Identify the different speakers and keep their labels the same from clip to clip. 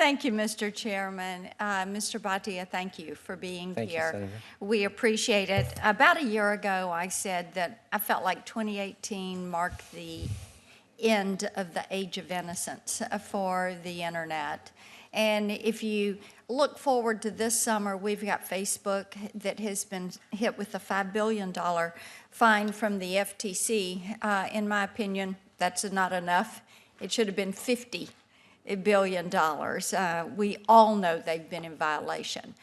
Speaker 1: Thank you, Mr. Chairman. Mr. Bhatia, thank you for being
Speaker 2: Thank you,
Speaker 1: here.
Speaker 2: Senator.
Speaker 1: We appreciate it. About a year ago, I said that I felt like 2018 marked the end of the age of innocence for the internet. And if you look forward to this summer, we've got Facebook that has been hit with a $5 billion fine from the FTC. In my opinion, that's not enough. It should have been $50 billion. We all know they've been in violation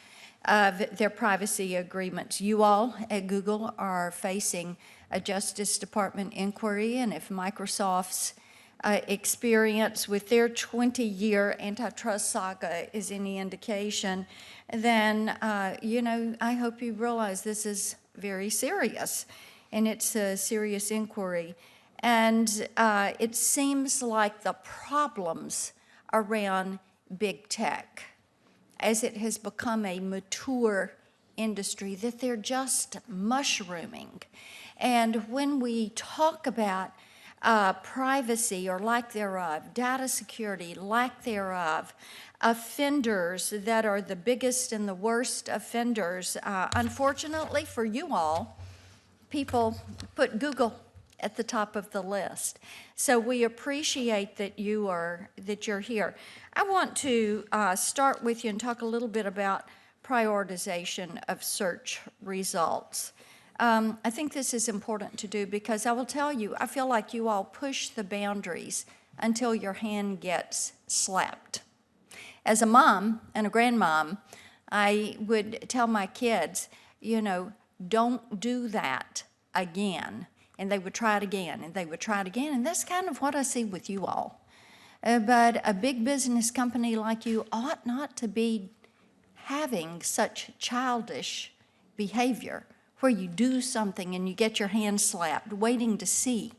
Speaker 1: of their privacy agreements. You all at Google are facing a Justice Department inquiry, and if Microsoft's experience with their 20-year antitrust saga is any indication, then, I hope you realize this is very serious, and it's a serious inquiry. And it seems like the problems around big tech, as it has become a mature industry, that they're just mushrooming. And when we talk about privacy or lack thereof, data security, lack thereof, offenders that are the biggest and the worst offenders, unfortunately for you all, people put Google at the top of the list. So we appreciate that you're here. I want to start with you and talk a little bit about prioritization of search results. I think this is important to do because I will tell you, I feel like you all push the boundaries until your hand gets slapped. As a mom and a grandmom, I would tell my kids, don't do that again. And they would try it again, and they would try it again. And that's kind of what I see with you all. But a big business company like you ought not to be having such childish behavior where you do something and you get your hand slapped, waiting to see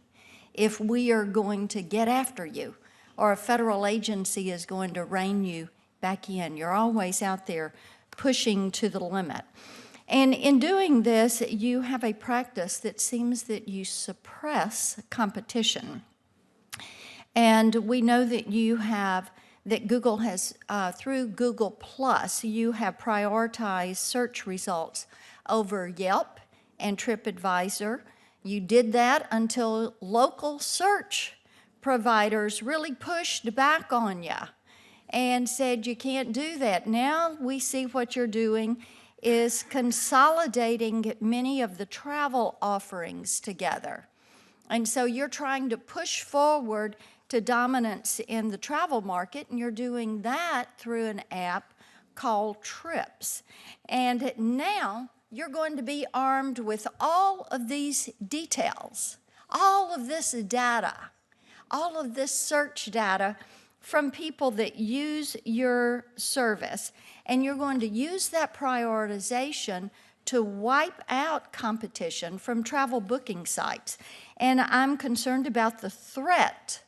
Speaker 1: if we are going to get after you or a federal agency is going to rein you back in. You're always out there pushing to the limit. And in doing this, you have a practice that seems that you suppress competition. And we know that that Google has, through Google Plus, you have prioritized search results over Yelp and TripAdvisor. You did that until local search providers really pushed back on you and said you can't do that. Now we see what you're doing is consolidating many of the travel offerings together. And so you're trying to push forward to dominance in the travel market, and you're doing that through an app called Trips. And now you're going to be armed with all of these details, all of this data, all of this search data from people that use your service, and you're going to use that prioritization to wipe out competition from travel booking sites. And I'm concerned about the threat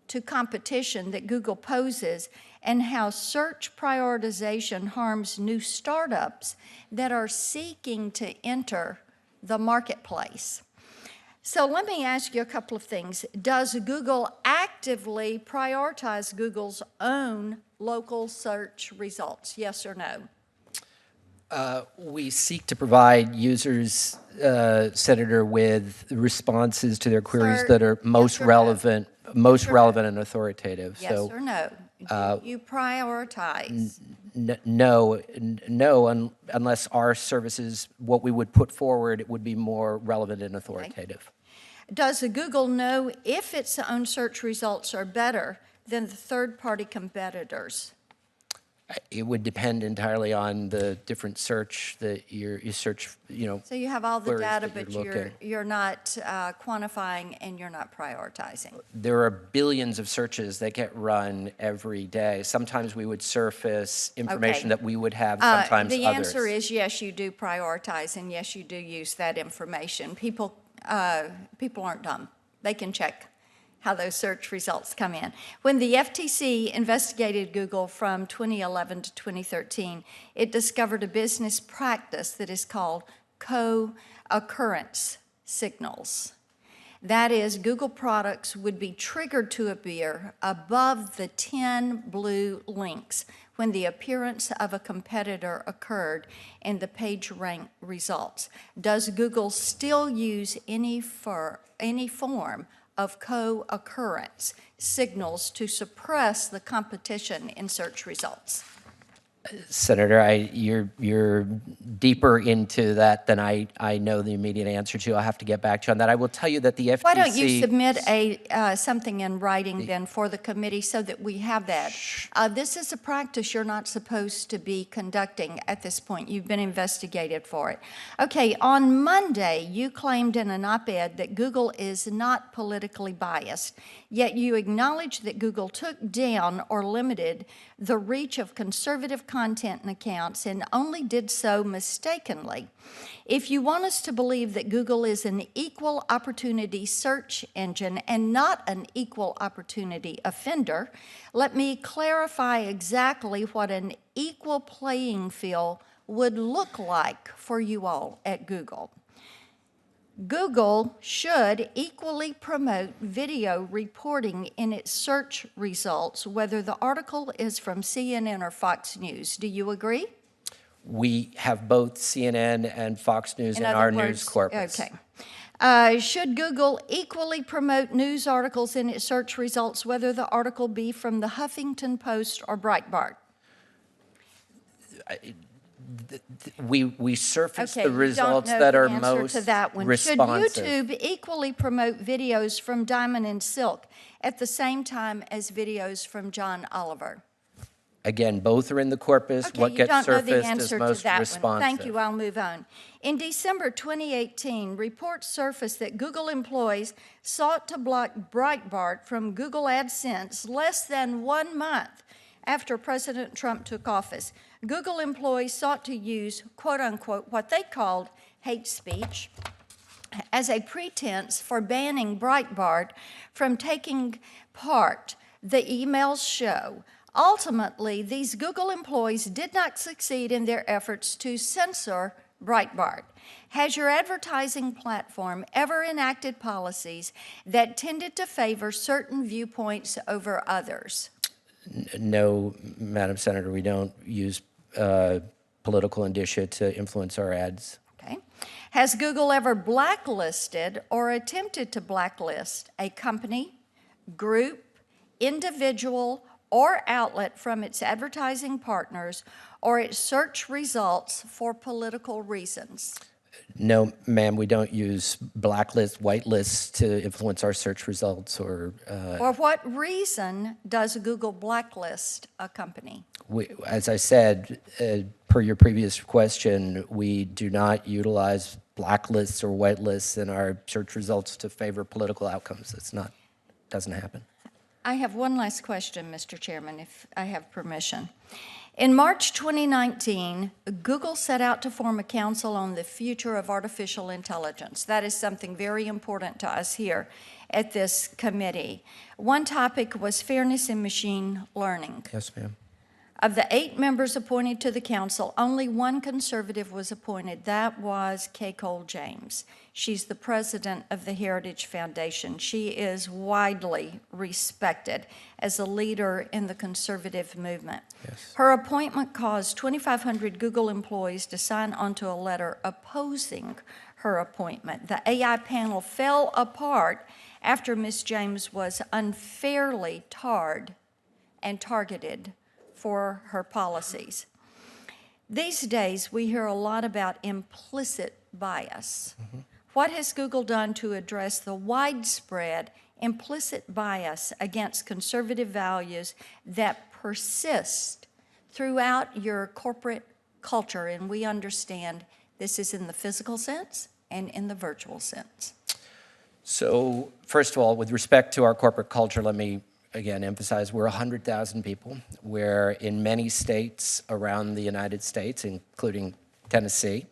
Speaker 1: to competition that Google poses and how search prioritization harms new startups that are seeking to enter the marketplace. So let me ask you a couple of things. Does Google actively prioritize Google's own local search results, yes or no?
Speaker 2: We seek to provide users, Senator, with responses to their queries that are most relevant, relevant and authoritative.
Speaker 1: Yes or no? Do you prioritize?
Speaker 2: No, unless our services, what we would put forward, it would be more relevant and authoritative.
Speaker 1: Okay. Does Google know if its own search results are better than the third-party competitors?
Speaker 2: It would depend entirely on the different search that you search,
Speaker 1: So you have all the data, but
Speaker 2: looking.
Speaker 1: you're not quantifying and you're not prioritizing.
Speaker 2: There are billions of searches that get run every day. Sometimes we would surface information that we would have, sometimes
Speaker 1: the
Speaker 2: others.
Speaker 1: answer is yes, you do prioritize, and yes, you do use that information. People aren't dumb. They can check how those search results come in. When the FTC investigated Google from 2011 to 2013, it discovered a business practice that is called co-occurrence signals. That is, Google products would be triggered to appear above the 10 blue links when the appearance of a competitor occurred in the page rank results. Does Google still use any form of co-occurrence signals to suppress the competition in search results?
Speaker 2: Senator, you're deeper into that than I know the immediate answer to. I'll have to get back to you on that. I will tell you that the FTC...
Speaker 1: Why don't you submit something in writing then for the committee so that we have that? This is a practice you're not supposed to be conducting at this point. You've been investigated for it. Okay, on Monday, you claimed in an op-ed that Google is not politically biased, yet you acknowledged that Google took down or limited the reach of conservative content and accounts and only did so mistakenly. If you want us to believe that Google is an equal opportunity search engine and not an equal opportunity offender, let me clarify exactly what an equal playing field would look like for you all at Google. Google should equally promote video reporting in its search results, whether the article is from CNN or Fox News. Do you agree?
Speaker 2: We have both CNN and Fox News in our news corpus.
Speaker 1: Okay. Should Google equally promote news articles in its search results, whether the article be from the Huffington Post or Breitbart?
Speaker 2: We surface the results that are most responsive.
Speaker 1: Should YouTube equally promote videos from Diamond and Silk at the same time as videos from John Oliver?
Speaker 2: Again, both are in the corpus.
Speaker 1: Okay,
Speaker 2: what gets surfaced is most responsive.
Speaker 1: Thank you. I'll move on. In December 2018, reports surfaced that Google employees sought to block Breitbart from Google AdSense less than 1 month after President Trump took office. Google employees sought to use, quote unquote, what they called hate speech as a pretense for banning Breitbart from taking part, the emails show. Ultimately, these Google employees did not succeed in their efforts to censor Breitbart. Has your advertising platform ever enacted policies that tended to favor certain viewpoints over others?
Speaker 2: No, Madam Senator, we don't use political indicia to influence our ads.
Speaker 1: Okay. Has Google ever blacklisted or attempted to blacklist a company, group, individual, or outlet from its advertising partners or its search results for political reasons?
Speaker 2: No, ma'am, we don't use blacklist, whitelist to influence our search results or...
Speaker 1: For what reason does Google blacklist a company?
Speaker 2: As I said, per your previous question, we do not utilize blacklists or whitelists in our search results to favor political outcomes. Doesn't happen.
Speaker 1: I have one last question, Mr. Chairman, if I have permission. In March 2019, Google set out to form a council on the future of artificial intelligence. That is something very important to us here at this committee. One topic was fairness in machine learning.
Speaker 2: Yes, ma'am.
Speaker 1: Of the 8 members appointed to the council, only one conservative was appointed. That was Kay Cole James. She's the president of the Heritage Foundation. She is widely respected as a leader in the conservative movement.
Speaker 2: Yes.
Speaker 1: Her appointment caused 2,500 Google employees to sign onto a letter opposing her appointment. The AI panel fell apart after Ms. James was unfairly tarred and targeted for her policies. These days, we hear a lot about implicit bias. Mm-hmm. What has Google done to address the widespread implicit bias against conservative values that persist throughout your corporate culture? And we understand this is in the physical sense and in the virtual sense.
Speaker 2: So, first of all, with respect to our corporate culture, let me again emphasize we're 100,000 people. We're in many states around the United States, including Tennessee.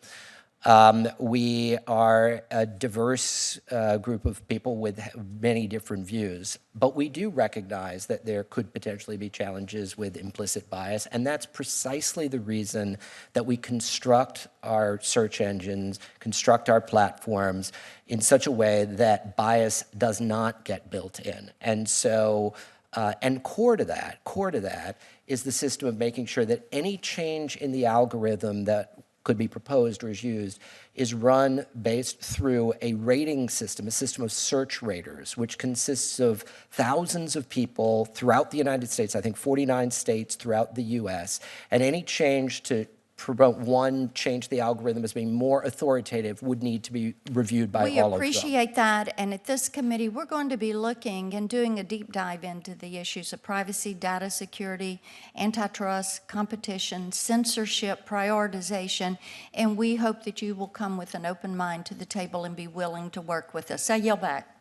Speaker 2: We are a diverse group of people with many different views, but we do recognize that there could potentially be challenges with implicit bias, and that's precisely the reason that we construct our search engines, construct our platforms in such a way that bias does not get built in. And so, and core to that is the system of making sure that any change in the algorithm that could be proposed or is used is run based through a rating system, a system of search raters, which consists of thousands of people throughout the United States, I think 49 states throughout the US, and any change to promote one change the algorithm as being more authoritative would need to be reviewed by
Speaker 1: We
Speaker 2: all of them.
Speaker 1: appreciate that, and at this committee, we're going to be looking and doing a deep dive into the issues of privacy, data security, antitrust, competition, censorship, prioritization, and we hope that you will come with an open mind to the table and be willing to work with us. I yield back.